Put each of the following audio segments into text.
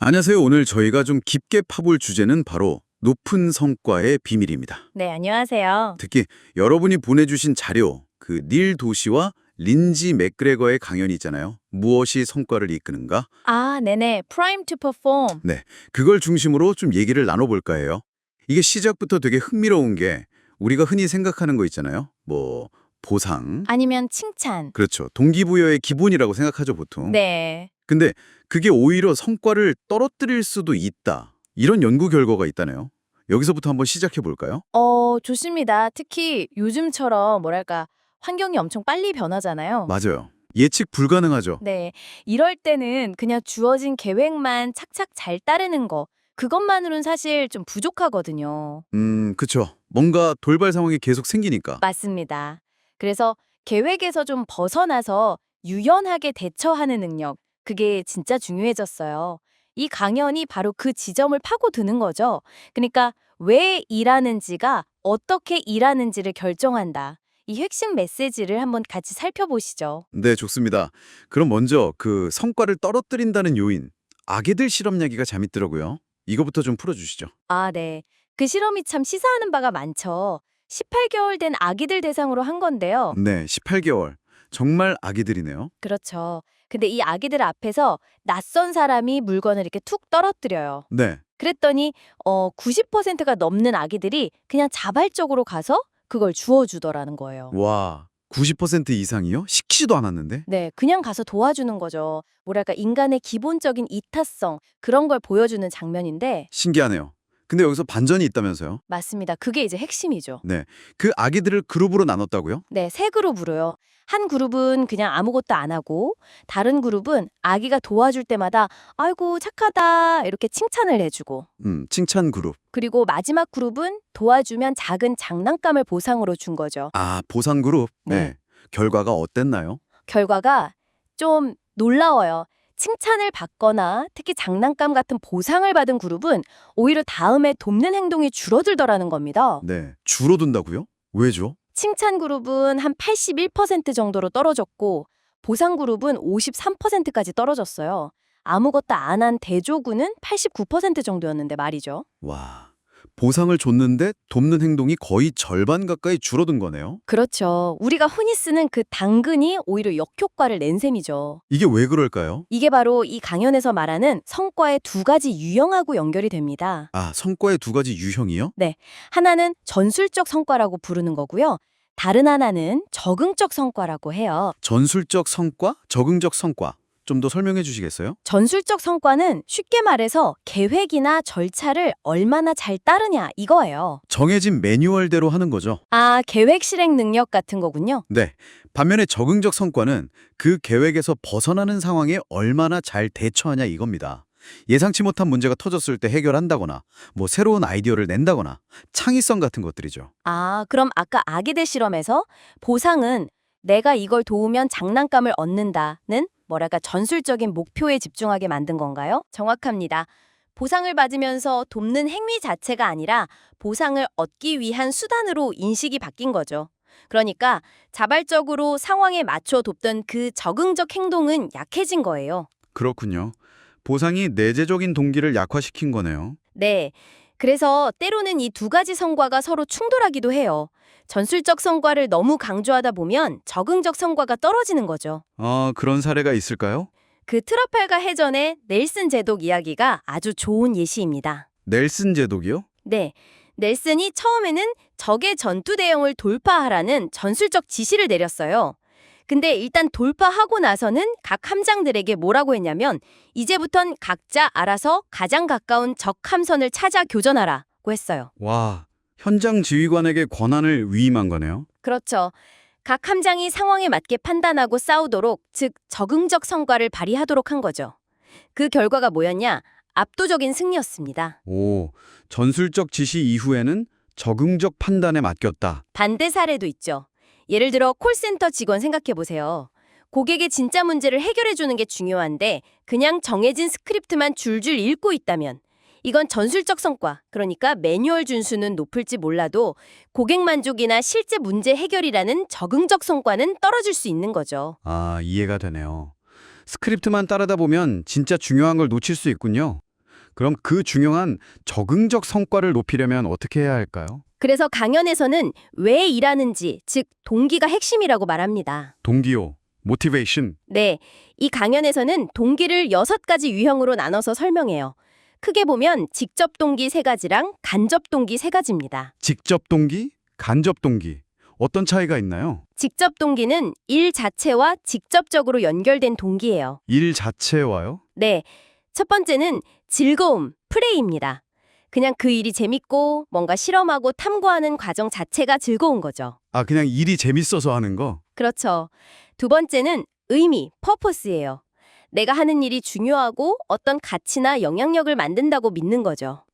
안녕하세요. 오늘 저희가 좀 깊게 파볼 주제는 바로 높은 성과의 비밀입니다. 네, 안녕하세요. 특히 여러분이 보내주신 자료, 닐 도시와 린지 맥그레거의 강연이 있잖아요. 무엇이 성과를 이끄는가? 아, 네네. Prime to perform. 네, 그걸 중심으로 좀 얘기를 나눠볼까 해요. 이게 시작부터 되게 흥미로운 게 우리가 흔히 생각하는 거 있잖아요. 뭐 보상, 아니면 칭찬. 그렇죠. 동기부여의 기본이라고 생각하죠, 보통. 네. 근데 그게 오히려 성과를 떨어뜨릴 수도 있다. 이런 연구 결과가 있다네요. 여기서부터 한번 시작해 볼까요? 좋습니다. 특히 요즘처럼 뭐랄까, 환경이 엄청 빨리 변하잖아요. 맞아요. 예측 불가능하죠. 네. 이럴 때는 그냥 주어진 계획만 착착 잘 따르는 거, 그것만으로는 사실 좀 부족하거든요. 그쵸. 뭔가 돌발 상황이 계속 생기니까. 맞습니다. 그래서 계획에서 좀 벗어나서 유연하게 대처하는 능력, 그게 진짜 중요해졌어요. 이 강연이 바로 그 지점을 파고드는 거죠. 그러니까 왜 일하는지가 어떻게 일하는지를 결정한다. 이 핵심 메시지를 한번 같이 살펴보시죠. 네, 좋습니다. 그럼 먼저 성과를 떨어뜨린다는 요인, 아기들 실험 이야기가 재밌더라고요. 이거부터 좀 풀어주시죠. 아, 네. 그 실험이 참 시사하는 바가 많죠. 18개월 된 아기들 대상으로 한 건데요. 네, 18개월. 정말 아기들이네요. 그렇죠. 근데 이 아기들 앞에서 낯선 사람이 물건을 이렇게 툭 떨어뜨려요. 네. 그랬더니 90%가 넘는 아기들이 그냥 자발적으로 가서 그걸 주워주더라는 거예요. 와, 90% 이상이요? 시키지도 않았는데? 네, 그냥 가서 도와주는 거죠. 뭐랄까 인간의 기본적인 이타성 그런 걸 보여주는 장면인데 신기하네요. 근데 여기서 반전이 있다면서요? 맞습니다. 그게 이제 핵심이죠. 네. 그 아기들을 그룹으로 나눴다고요? 네, 세 그룹으로요. 한 그룹은 그냥 아무것도 안 하고 다른 그룹은 아기가 도와줄 때마다 아이고 착하다 이렇게 칭찬을 해주고 칭찬 그룹. 그리고 마지막 그룹은 도와주면 작은 장난감을 보상으로 준 거죠. 아, 보상 그룹. 네. 결과가 어땠나요? 결과가 좀 놀라워요. 칭찬을 받거나 특히 장난감 같은 보상을 받은 그룹은 오히려 다음에 돕는 행동이 줄어들더라는 겁니다. 네. 줄어든다고요? 왜죠? 칭찬 그룹은 한 81% 정도로 떨어졌고 보상 그룹은 53%까지 떨어졌어요. 아무것도 안 한 대조군은 89% 정도였는데 말이죠. 와. 보상을 줬는데 돕는 행동이 거의 절반 가까이 줄어든 거네요. 그렇죠. 우리가 흔히 쓰는 그 당근이 오히려 역효과를 낸 셈이죠. 이게 왜 그럴까요? 이게 바로 이 강연에서 말하는 성과의 두 가지 유형하고 연결이 됩니다. 아, 성과의 두 가지 유형이요? 네. 하나는 전술적 성과라고 부르는 거고요. 다른 하나는 적응적 성과라고 해요. 전술적 성과, 적응적 성과. 좀 더 설명해 주시겠어요? 전술적 성과는 쉽게 말해서 계획이나 절차를 얼마나 잘 따르냐 이거예요. 정해진 매뉴얼대로 하는 거죠. 아, 계획 실행 능력 같은 거군요. 네. 반면에 적응적 성과는 그 계획에서 벗어나는 상황에 얼마나 잘 대처하냐 이겁니다. 예상치 못한 문제가 터졌을 때 해결한다거나, 뭐 새로운 아이디어를 낸다거나, 창의성 같은 것들이죠. 아, 그럼 아까 아기들 실험에서 보상은 내가 이걸 도우면 장난감을 얻는다는 뭐랄까 전술적인 목표에 집중하게 만든 건가요? 정확합니다. 보상을 받으면서 돕는 행위 자체가 아니라 보상을 얻기 위한 수단으로 인식이 바뀐 거죠. 그러니까 자발적으로 상황에 맞춰 돕던 그 적응적 행동은 약해진 거예요. 그렇군요. 보상이 내재적인 동기를 약화시킨 거네요. 네. 그래서 때로는 이 두 가지 성과가 서로 충돌하기도 해요. 전술적 성과를 너무 강조하다 보면 적응적 성과가 떨어지는 거죠. 아, 그런 사례가 있을까요? 그 트라팔가 해전의 넬슨 제독 이야기가 아주 좋은 예시입니다. 넬슨 제독이요? 네. 넬슨이 처음에는 적의 전투 대형을 돌파하라는 전술적 지시를 내렸어요. 근데 일단 돌파하고 나서는 각 함장들에게 뭐라고 했냐면 이제부턴 각자 알아서 가장 가까운 적 함선을 찾아 교전하라고 했어요. 와, 현장 지휘관에게 권한을 위임한 거네요. 그렇죠. 각 함장이 상황에 맞게 판단하고 싸우도록, 즉 적응적 성과를 발휘하도록 한 거죠. 그 결과가 뭐였냐? 압도적인 승리였습니다. 오, 전술적 지시 이후에는 적응적 판단에 맡겼다. 반대 사례도 있죠. 예를 들어 콜센터 직원 생각해 보세요. 고객의 진짜 문제를 해결해 주는 게 중요한데 그냥 정해진 스크립트만 줄줄 읽고 있다면 이건 전술적 성과, 그러니까 매뉴얼 준수는 높을지 몰라도 고객 만족이나 실제 문제 해결이라는 적응적 성과는 떨어질 수 있는 거죠. 아, 이해가 되네요. 스크립트만 따르다 보면 진짜 중요한 걸 놓칠 수 있군요. 그럼 그 중요한 적응적 성과를 높이려면 어떻게 해야 할까요? 그래서 강연에서는 왜 일하는지, 즉 동기가 핵심이라고 말합니다. 동기요, motivation. 네, 이 강연에서는 동기를 6가지 유형으로 나눠서 설명해요. 크게 보면 직접 동기 3가지랑 간접 동기 3가지입니다. 직접 동기, 간접 동기. 어떤 차이가 있나요? 직접 동기는 일 자체와 직접적으로 연결된 동기예요. 일 자체와요? 네, 첫 번째는 즐거움, 플레이입니다. 그냥 그 일이 재밌고 뭔가 실험하고 탐구하는 과정 자체가 즐거운 거죠. 아, 그냥 일이 재밌어서 하는 거? 그렇죠. 두 번째는 의미, 퍼포스예요. 내가 하는 일이 중요하고 어떤 가치나 영향력을 만든다고 믿는 거죠.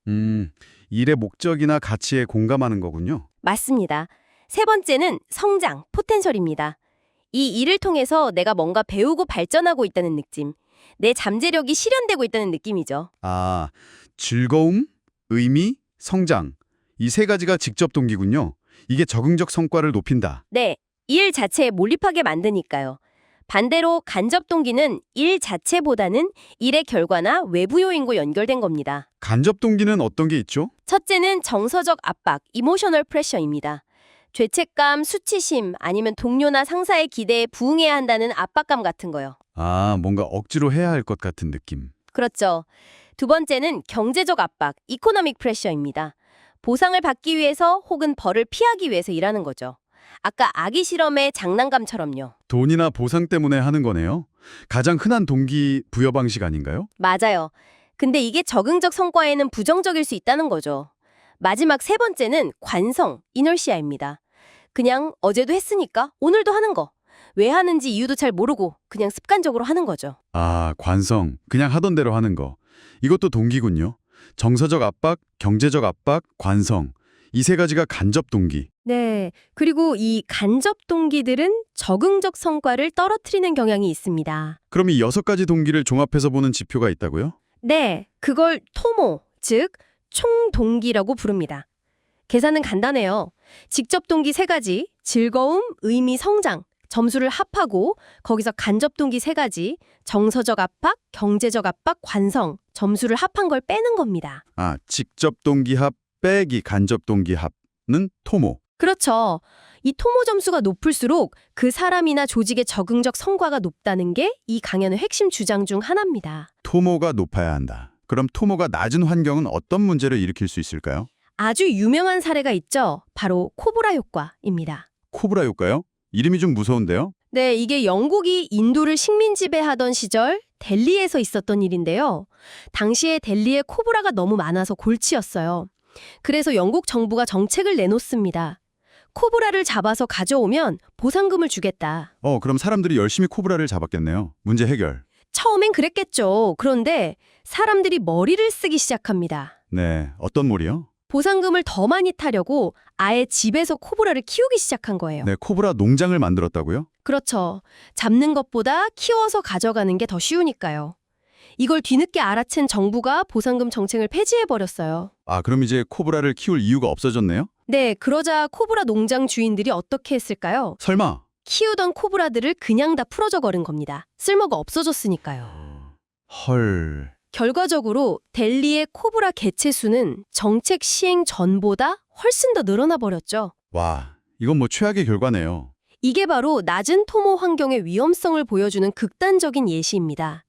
일의 목적이나 가치에 공감하는 거군요. 맞습니다. 세 번째는 성장, 포텐셜입니다. 이 일을 통해서 내가 뭔가 배우고 발전하고 있다는 느낌. 내 잠재력이 실현되고 있다는 느낌이죠. 아, 즐거움, 의미, 성장. 이 3가지가 직접 동기군요. 이게 적응적 성과를 높인다. 네, 일 자체에 몰입하게 만드니까요. 반대로 간접 동기는 일 자체보다는 일의 결과나 외부 요인과 연결된 겁니다. 간접 동기는 어떤 게 있죠? 첫째는 정서적 압박, 이모셔널 프레셔입니다. 죄책감, 수치심, 아니면 동료나 상사의 기대에 부응해야 한다는 압박감 같은 거요. 아, 뭔가 억지로 해야 할 것 같은 느낌. 그렇죠. 두 번째는 경제적 압박, 이코노믹 프레셔입니다. 보상을 받기 위해서 혹은 벌을 피하기 위해서 일하는 거죠. 아까 아기 실험의 장난감처럼요. 돈이나 보상 때문에 하는 거네요. 가장 흔한 동기 부여 방식 아닌가요? 맞아요. 근데 이게 적응적 성과에는 부정적일 수 있다는 거죠. 마지막 세 번째는 관성, 이너시아입니다. 그냥 어제도 했으니까 오늘도 하는 거. 왜 하는지 이유도 잘 모르고 그냥 습관적으로 하는 거죠. 아, 관성. 그냥 하던 대로 하는 거. 이것도 동기군요. 정서적 압박, 경제적 압박, 관성. 이 3가지가 간접 동기. 네. 그리고 이 간접 동기들은 적응적 성과를 떨어뜨리는 경향이 있습니다. 그럼 이 6가지 동기를 종합해서 보는 지표가 있다고요? 네. 그걸 토모, 즉 총동기라고 부릅니다. 계산은 간단해요. 직접 동기 3가지, 즐거움, 의미, 성장, 점수를 합하고 거기서 간접 동기 3가지, 정서적 압박, 경제적 압박, 관성, 점수를 합한 걸 빼는 겁니다. 아, 직접 동기 합 빼기 간접 동기 합는 토모. 그렇죠. 이 토모 점수가 높을수록 그 사람이나 조직의 적응적 성과가 높다는 게 이 강연의 핵심 주장 중 하나입니다. 토모가 높아야 한다. 그럼 토모가 낮은 환경은 어떤 문제를 일으킬 수 있을까요? 아주 유명한 사례가 있죠. 바로 코브라 효과입니다. 코브라 효과요? 이름이 좀 무서운데요? 네, 이게 영국이 인도를 식민 지배하던 시절 델리에서 있었던 일인데요. 당시에 델리에 코브라가 너무 많아서 골치였어요. 그래서 영국 정부가 정책을 내놓습니다. 코브라를 잡아서 가져오면 보상금을 주겠다. 그럼 사람들이 열심히 코브라를 잡았겠네요. 문제 해결. 처음엔 그랬겠죠. 그런데 사람들이 머리를 쓰기 시작합니다. 네, 어떤 몰이요? 보상금을 더 많이 타려고 아예 집에서 코브라를 키우기 시작한 거예요. 네, 코브라 농장을 만들었다고요? 그렇죠. 잡는 것보다 키워서 가져가는 게 더 쉬우니까요. 이걸 뒤늦게 알아챈 정부가 보상금 정책을 폐지해버렸어요. 아, 그럼 이제 코브라를 키울 이유가 없어졌네요? 네, 그러자 코브라 농장 주인들이 어떻게 했을까요? 설마? 키우던 코브라들을 그냥 다 풀어져 버린 겁니다. 쓸모가 없어졌으니까요. 헐. 결과적으로 델리의 코브라 개체 수는 정책 시행 전보다 훨씬 더 늘어나 버렸죠. 와, 이건 뭐 최악의 결과네요. 이게 바로 낮은 토모 환경의 위험성을 보여주는 극단적인 예시입니다.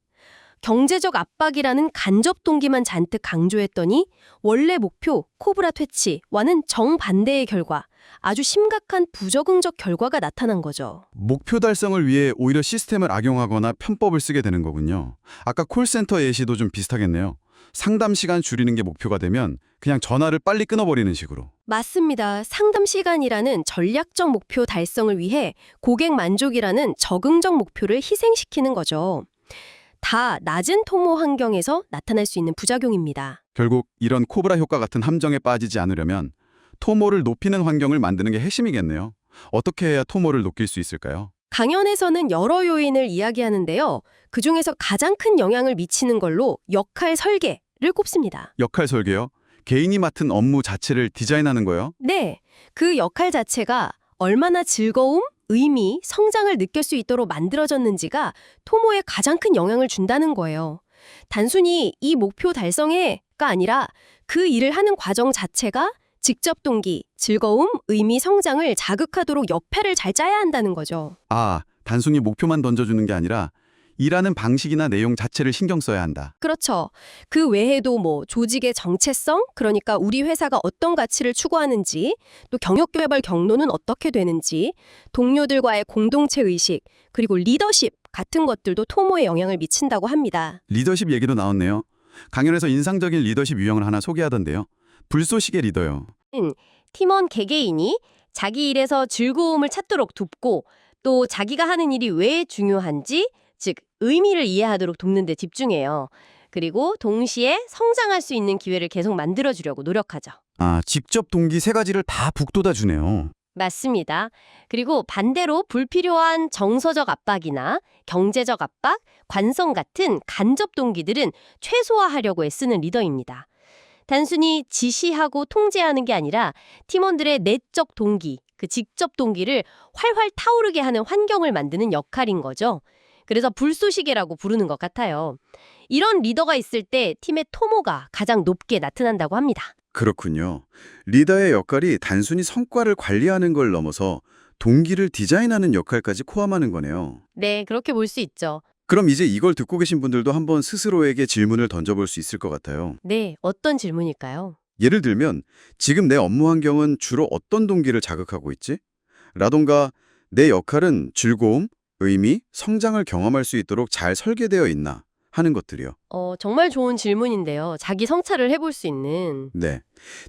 경제적 압박이라는 간접 동기만 잔뜩 강조했더니 원래 목표 코브라 퇴치와는 정반대의 결과, 아주 심각한 부적응적 결과가 나타난 거죠. 목표 달성을 위해 오히려 시스템을 악용하거나 편법을 쓰게 되는 거군요. 아까 콜센터 예시도 좀 비슷하겠네요. 상담 시간 줄이는 게 목표가 되면 그냥 전화를 빨리 끊어버리는 식으로. 맞습니다. 상담 시간이라는 전략적 목표 달성을 위해 고객 만족이라는 적응적 목표를 희생시키는 거죠. 다 낮은 토모 환경에서 나타날 수 있는 부작용입니다. 결국 이런 코브라 효과 같은 함정에 빠지지 않으려면 토모를 높이는 환경을 만드는 게 핵심이겠네요. 어떻게 해야 토모를 높일 수 있을까요? 강연에서는 여러 요인을 이야기하는데요. 그중에서 가장 큰 영향을 미치는 걸로 역할 설계를 꼽습니다. 역할 설계요? 개인이 맡은 업무 자체를 디자인하는 거요? 네, 그 역할 자체가 얼마나 즐거움, 의미, 성장을 느낄 수 있도록 만들어졌는지가 토모에 가장 큰 영향을 준다는 거예요. 단순히 이 목표 달성해가 아니라 그 일을 하는 과정 자체가 직접 동기, 즐거움, 의미, 성장을 자극하도록 역할을 잘 짜야 한다는 거죠. 아, 단순히 목표만 던져주는 게 아니라 일하는 방식이나 내용 자체를 신경 써야 한다. 그렇죠. 그 외에도 조직의 정체성, 그러니까 우리 회사가 어떤 가치를 추구하는지, 또 경력 개발 경로는 어떻게 되는지, 동료들과의 공동체 의식, 그리고 리더십 같은 것들도 토모에 영향을 미친다고 합니다. 리더십 얘기도 나왔네요. 강연에서 인상적인 리더십 유형을 하나 소개하던데요. 불쏘시개 리더요. 팀원 개개인이 자기 일에서 즐거움을 찾도록 돕고 또 자기가 하는 일이 왜 중요한지, 즉 의미를 이해하도록 돕는 데 집중해요. 그리고 동시에 성장할 수 있는 기회를 계속 만들어주려고 노력하죠. 아, 직접 동기 세 가지를 다 북돋아 주네요. 맞습니다. 그리고 반대로 불필요한 정서적 압박이나 경제적 압박, 관성 같은 간접 동기들은 최소화하려고 애쓰는 리더입니다. 단순히 지시하고 통제하는 게 아니라 팀원들의 내적 동기, 그 직접 동기를 활활 타오르게 하는 환경을 만드는 역할인 거죠. 그래서 불쏘시개라고 부르는 것 같아요. 이런 리더가 있을 때 팀의 토모가 가장 높게 나타난다고 합니다. 그렇군요. 리더의 역할이 단순히 성과를 관리하는 걸 넘어서 동기를 디자인하는 역할까지 포함하는 거네요. 네, 그렇게 볼 수 있죠. 그럼 이제 이걸 듣고 계신 분들도 한번 스스로에게 질문을 던져볼 수 있을 것 같아요. 네, 어떤 질문일까요? 예를 들면 지금 내 업무 환경은 주로 어떤 동기를 자극하고 있지? 라던가 내 역할은 즐거움, 의미, 성장을 경험할 수 있도록 잘 설계되어 있나 하는 것들이요. 정말 좋은 질문인데요. 자기 성찰을 해볼 수 있는. 네.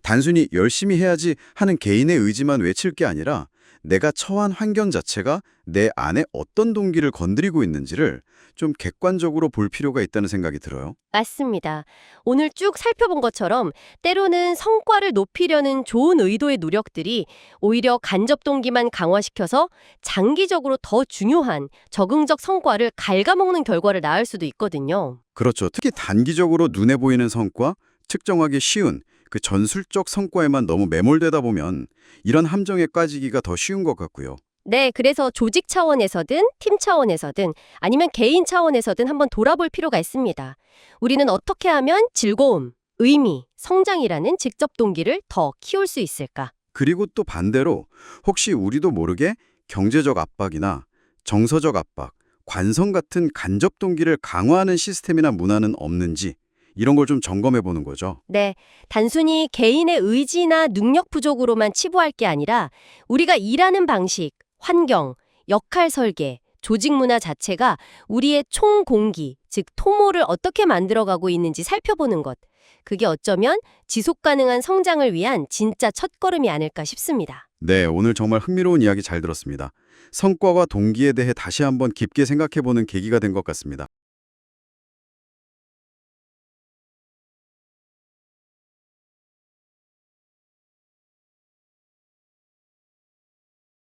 단순히 열심히 해야지 하는 개인의 의지만 외칠 게 아니라 내가 처한 환경 자체가 내 안에 어떤 동기를 건드리고 있는지를 좀 객관적으로 볼 필요가 있다는 생각이 들어요. 맞습니다. 오늘 쭉 살펴본 것처럼 때로는 성과를 높이려는 좋은 의도의 노력들이 오히려 간접 동기만 강화시켜서 장기적으로 더 중요한 적응적 성과를 갉아먹는 결과를 낳을 수도 있거든요. 그렇죠. 특히 단기적으로 눈에 보이는 성과, 측정하기 쉬운 그 전술적 성과에만 너무 매몰되다 보면 이런 함정에 빠지기가 더 쉬운 것 같고요. 네, 그래서 조직 차원에서든 팀 차원에서든 아니면 개인 차원에서든 한번 돌아볼 필요가 있습니다. 우리는 어떻게 하면 즐거움, 의미, 성장이라는 직접 동기를 더 키울 수 있을까? 그리고 또 반대로 혹시 우리도 모르게 경제적 압박이나 정서적 압박, 관성 같은 간접 동기를 강화하는 시스템이나 문화는 없는지 이런 걸 좀 점검해 보는 거죠. 네, 단순히 개인의 의지나 능력 부족으로만 치부할 게 아니라 우리가 일하는 방식, 환경, 역할 설계, 조직 문화 자체가 우리의 총 공기, 즉 토모를 어떻게 만들어가고 있는지 살펴보는 것. 그게 어쩌면 지속 가능한 성장을 위한 진짜 첫걸음이 아닐까 싶습니다. 네, 오늘 정말 흥미로운 이야기 잘 들었습니다. 성과와 동기에 대해 다시 한번 깊게 생각해 보는 계기가 된 것 같습니다.